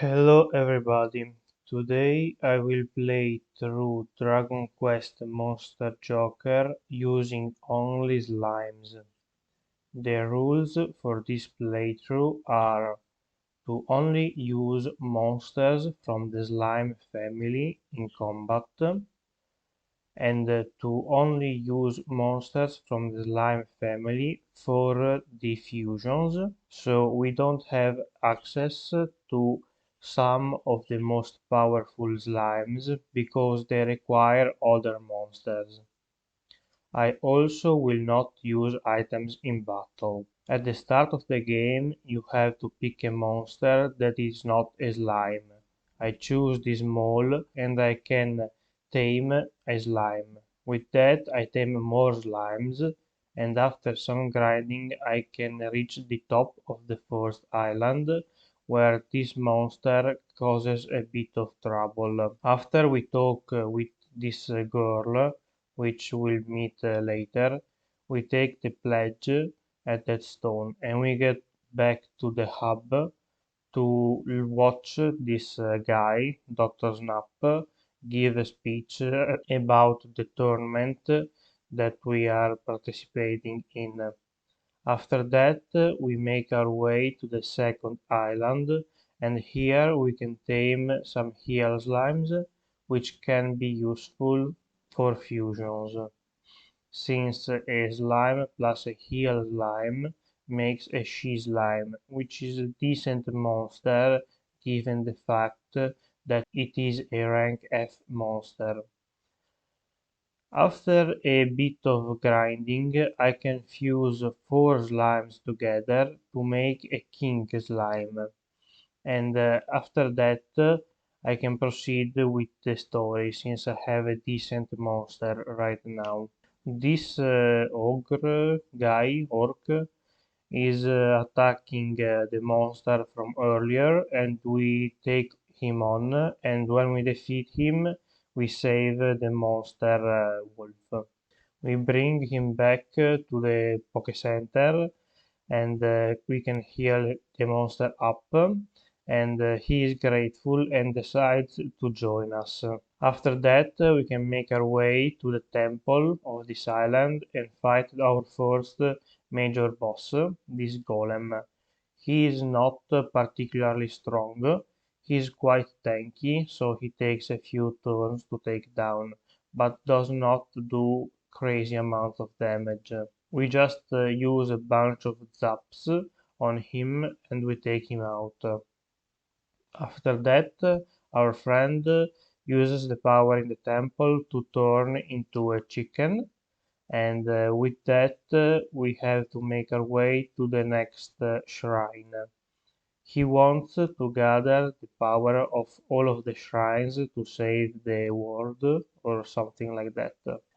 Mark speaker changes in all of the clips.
Speaker 1: Hello everybody, today I will play through Dragon Quest Monster Joker using only slimes. The rules for this playthrough are to only use monsters from the slime family in combat, and to only use monsters from the slime family for diffusions, so we don't have access to some of the most powerful slimes because they require other monsters. I also will not use items in battle. At the start of the game, you have to pick a monster that is not a slime. I choose this mole and I can tame a slime. With that, I tame more slimes, and after some grinding, I can reach the top of the first island, where this monster causes a bit of trouble. After we talk with this girl, which we'll meet later, we take the pledge at that stone and we get back to the hub to watch this guy, Dr. Snap, give a speech about the tournament that we are participating in. After that, we make our way to the second island, and here we can tame some heal slimes, which can be useful for fusions, since a slime plus a heal slime makes a she slime, which is a decent monster given the fact that it is a rank F monster. After a bit of grinding, I can fuse 4 slimes together to make a king slime, and after that I can proceed with the story since I have a decent monster right now. This ogre guy, orc, is attacking the monster from earlier, and we take him on, and when we defeat him we save the monster wolf. We bring him back to the Poke Center, and we can heal the monster up, and he is grateful and decides to join us. After that, we can make our way to the temple of this island and fight our first major boss, this Golem. He is not particularly strong. He is quite tanky, so he takes a few turns to take down, but does not do crazy amount of damage. We just use a bunch of zaps on him and we take him out. After that, our friend uses the power in the temple to turn into a chicken, and with that we have to make our way to the next shrine. He wants to gather the power of all of the shrines to save the world or something like that.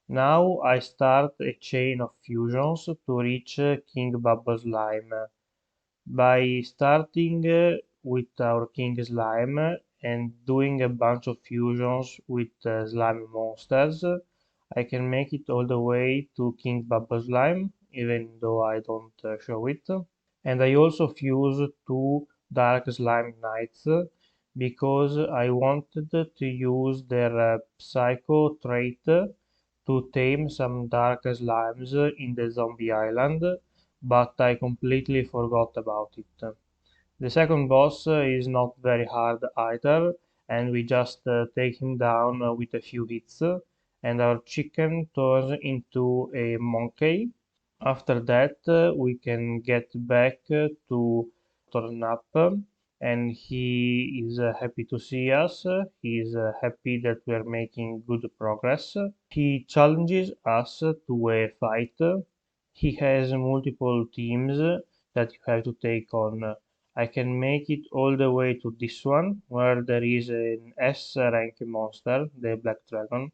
Speaker 1: Now I start a chain of fusions to reach King Bubble Slime. By starting with our King Slime and doing a bunch of fusions with slime monsters, I can make it all the way to King Bubble Slime, even though I don't show it. And I also fuse 2 Dark Slime Knights because I wanted to use their Psycho trait to tame some dark slimes in the zombie island, but I completely forgot about it. The second boss is not very hard either, and we just take him down with a few hits, and our chicken turns into a monkey. After that, we can get back to Tornap, and he is happy to see us. He is happy that we are making good progress. He challenges us to a fight. He has multiple teams that you have to take on. I can make it all the way to this one, where there is an S rank monster, the Black Dragon,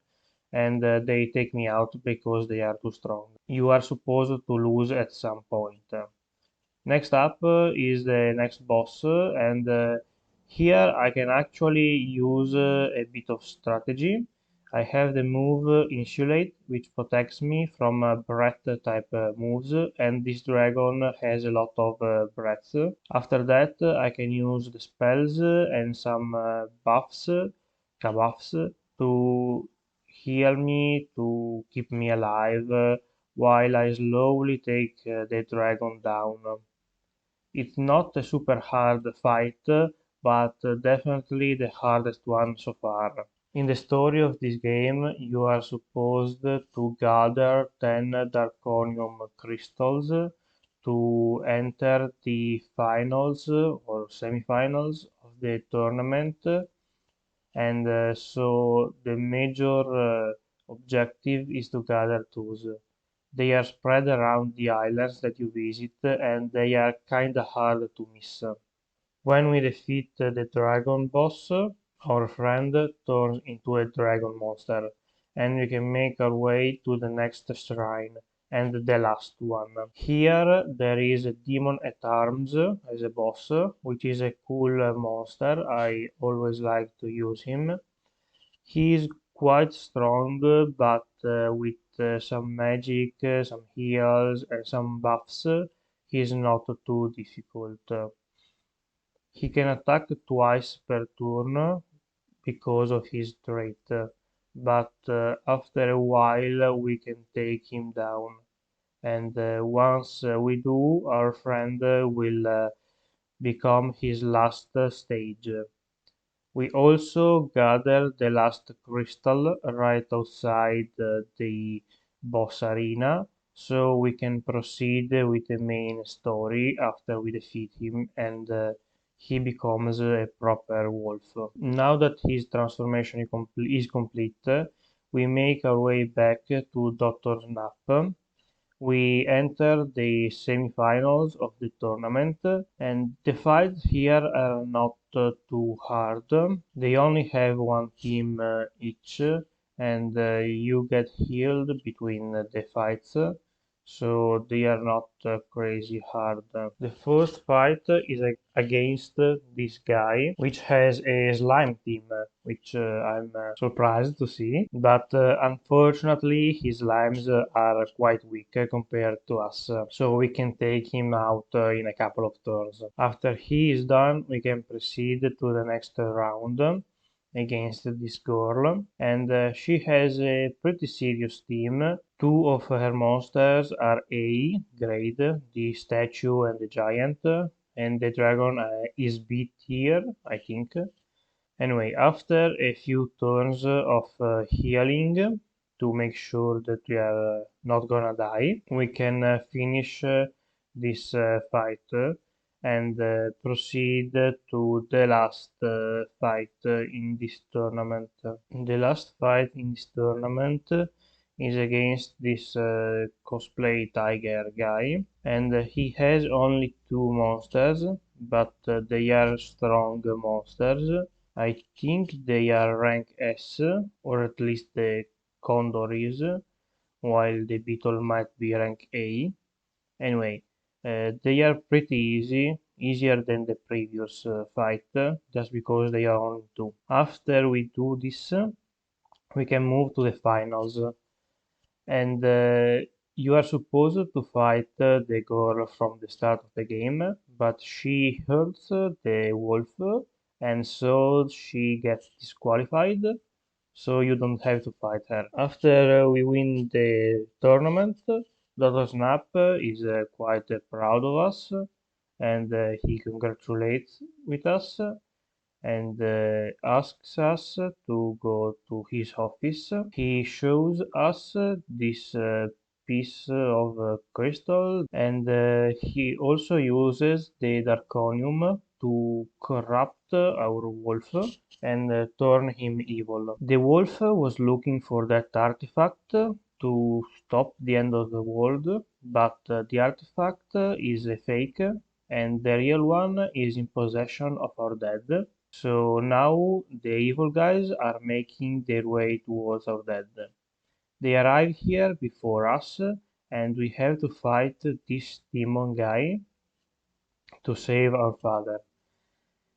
Speaker 1: and they take me out because they are too strong. You are supposed to lose at some point. Next up is the next boss, and here I can actually use a bit of strategy. I have the move Insulate, which protects me from breath type moves, and this dragon has a lot of breath. After that, I can use the spells and some buffs, buffs, to heal me, to keep me alive, while I slowly take the dragon down. It's not a super hard fight, but definitely the hardest one so far. In the story of this game, you are supposed to gather 10 Darkonium crystals to enter the finals or semifinals of the tournament, and so the major objective is to gather those. They are spread around the islands that you visit, and they are kinda hard to miss. When we defeat the dragon boss, our friend turns into a dragon monster, and we can make our way to the next shrine, and the last one. Here there is a demon at arms as a boss, which is a cool monster. I always like to use him. He is quite strong, but with some magic, some heals, and some buffs, he is not too difficult. He can attack twice per turn because of his trait, but after a while we can take him down. And once we do, our friend will become his last stage. We also gather the last crystal right outside the boss arena, so we can proceed with the main story after we defeat him and he becomes a proper wolf. Now that his transformation is complete, we make our way back to Dr. Snap. We enter the semi-finals of the tournament, and the fights here are not too hard. They only have one team each, and you get healed between the fights, so they are not crazy hard. The first fight is against this guy, which has a slime team, which I'm surprised to see. But unfortunately, his slimes are quite weak compared to us, so we can take him out in a couple of turns. After he is done, we can proceed to the next round against this girl, and she has a pretty serious team. Two of her monsters are A grade, the statue and the giant, and the dragon is B tier, I think. Anyway, after a few turns of healing to make sure that we are not gonna die, we can finish this fight and proceed to the last fight in this tournament. The last fight in this tournament is against this cosplay tiger guy, and he has only two monsters, but they are strong monsters. I think they are rank S, or at least the Condor is, while the Beetle might be rank A. Anyway, they are pretty easy, easier than the previous fight, just because they are only two. After we do this, we can move to the finals, and you are supposed to fight the girl from the start of the game, but she hurts the wolf, and so she gets disqualified, so you don't have to fight her. After we win the tournament, Dr. Snap is quite proud of us, and he congratulates with us and asks us to go to his office. He shows us this piece of crystal, and he also uses the Darkonium to corrupt our wolf and turn him evil. The wolf was looking for that artifact to stop the end of the world, but the artifact is a fake, and the real one is in possession of our dead. So now the evil guys are making their way towards our dead. They arrive here before us, and we have to fight this demon guy to save our father.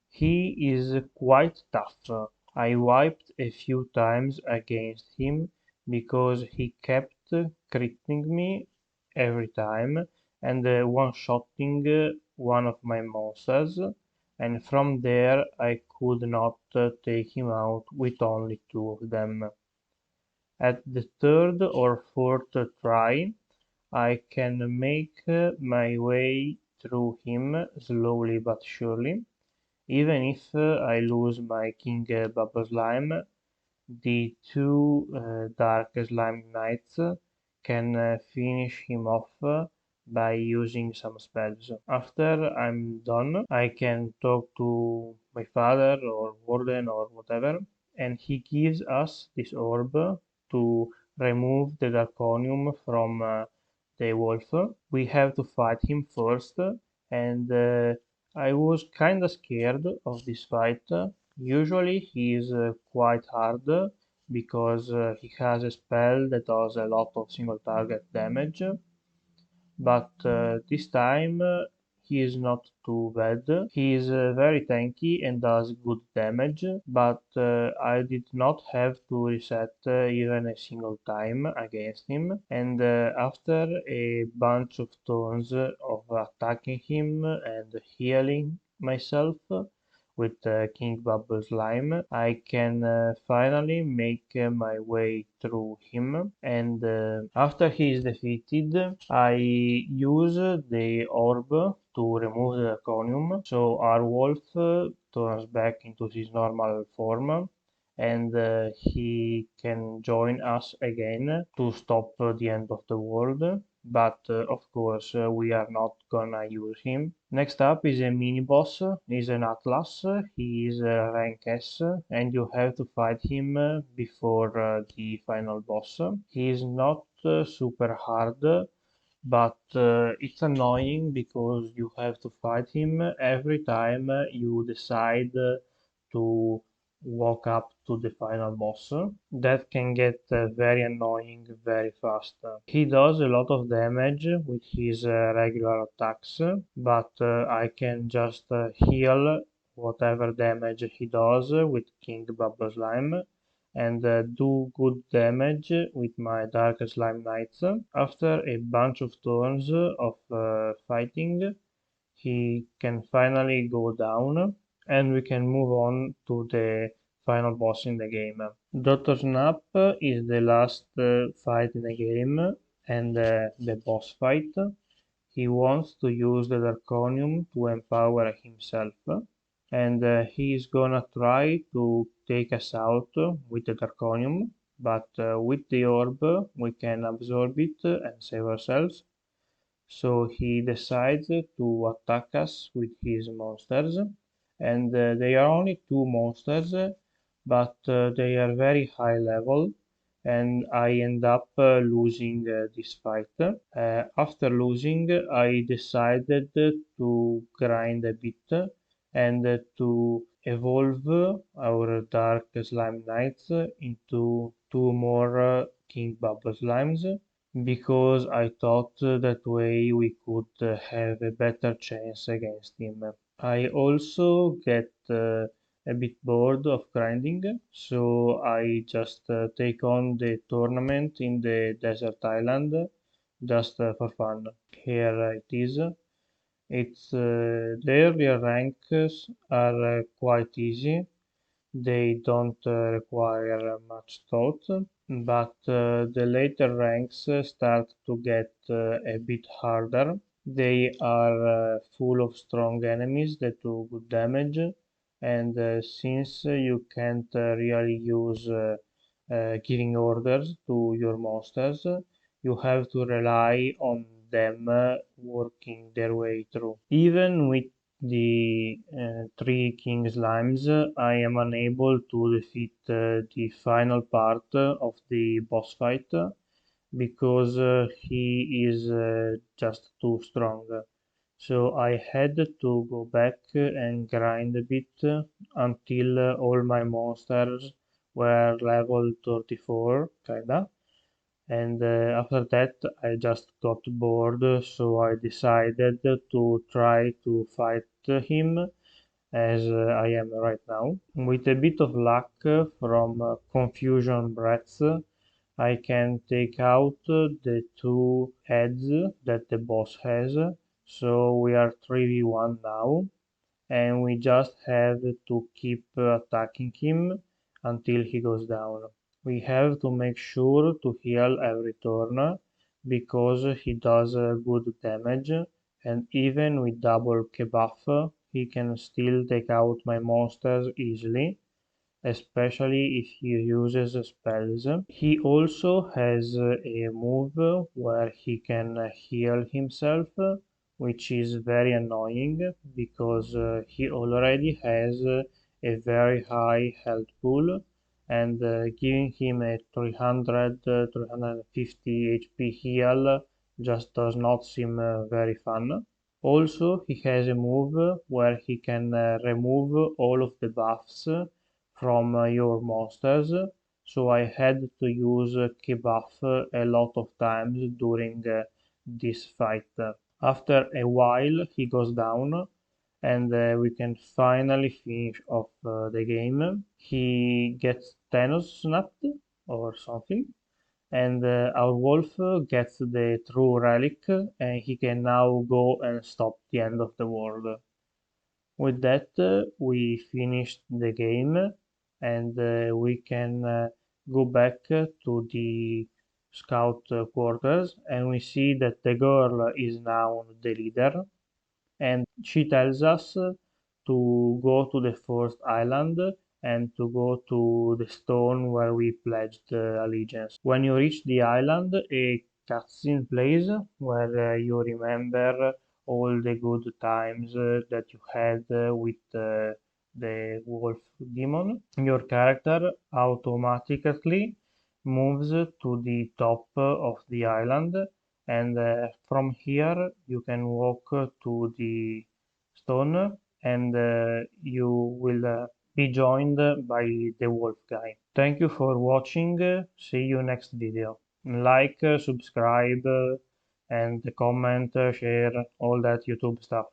Speaker 1: He is quite tough. I wiped a few times against him because he kept critting me every time and one-shotting one of my monsters, and from there I could not take him out with only two of them. At the third or fourth try, I can make my way through him slowly but surely. Even if I lose my King Bubble Slime, the two Dark Slime Knights can finish him off by using some spells. After I'm done, I can talk to my father or warden or whatever, and he gives us this orb to remove the Draconium from the wolf. We have to fight him first, and I was kinda scared of this fight. Usually he is quite hard because he has a spell that does a lot of single target damage, but this time he is not too bad. He is very tanky and does good damage, but I did not have to reset even a single time against him, and after a bunch of turns of attacking him and healing myself with King Bubble Slime, I can finally make my way through him, and after he is defeated, I use the orb to remove the Draconium, so our wolf turns back into his normal form, and he can join us again to stop the end of the world. But of course, we are not gonna use him. Next up is a mini boss. He's an Atlas. He is rank S, and you have to fight him before the final boss. He is not super hard, but it's annoying because you have to fight him every time you decide to walk up to the final boss. That can get very annoying very fast. He does a lot of damage with his regular attacks, but I can just heal whatever damage he does with King Bubble Slime and do good damage with my Dark Slime Knights. After a bunch of turns of fighting, he can finally go down, and we can move on to the final boss in the game. Dr. Snap is the last fight in the game, and the boss fight. He wants to use the Draconium to empower himself, and he is gonna try to take us out with the Draconium, but with the orb we can absorb it and save ourselves. So he decides to attack us with his monsters, and they are only two monsters, but they are very high level, and I end up losing this fight. After losing, I decided to grind a bit and to evolve our Dark Slime Knights into two more King Bubble Slimes because I thought that way we could have a better chance against him. I also get a bit bored of grinding, so I just take on the tournament in the desert island just for fun. Here it is. It's the earlier ranks are quite easy. They don't require much thought, but the later ranks start to get a bit harder. They are full of strong enemies that do good damage, and since you can't really use giving orders to your monsters, you have to rely on them working their way through. Even with the three king slimes, I am unable to defeat the final part of the boss fight because he is just too strong. So I had to go back and grind a bit until all my monsters were level 34, kinda. And after that, I just got bored, so I decided to try to fight him as I am right now. With a bit of luck from confusion breaths, I can take out the two heads that the boss has, so we are 3v1 now, and we just have to keep attacking him until he goes down. We have to make sure to heal every turn, because he does good damage, and even with double debuff, he can still take out my monsters easily, especially if he uses spells. He also has a move where he can heal himself, which is very annoying because he already has a very high health pool, and giving him a 350 HP heal just does not seem very fun. Also, he has a move where he can remove all of the buffs from your monsters, so I had to use Kebuff a lot of times during this fight. After a while he goes down, and we can finally finish off the game. He gets Thanos snapped or something, and our wolf gets the true relic, and he can now go and stop the end of the world. With that, we finished the game, and we can go back to the scout quarters, and we see that the girl is now the leader, and she tells us to go to the first island and to go to the stone where we pledged allegiance. When you reach the island, a cutscene plays where you remember all the good times that you had with the wolf demon. Your character automatically moves to the top of the island, and from here you can walk to the stone, and you will be joined by the wolf guy. Thank you for watching. See you next video. Like, subscribe, and comment, share, all that YouTube stuff.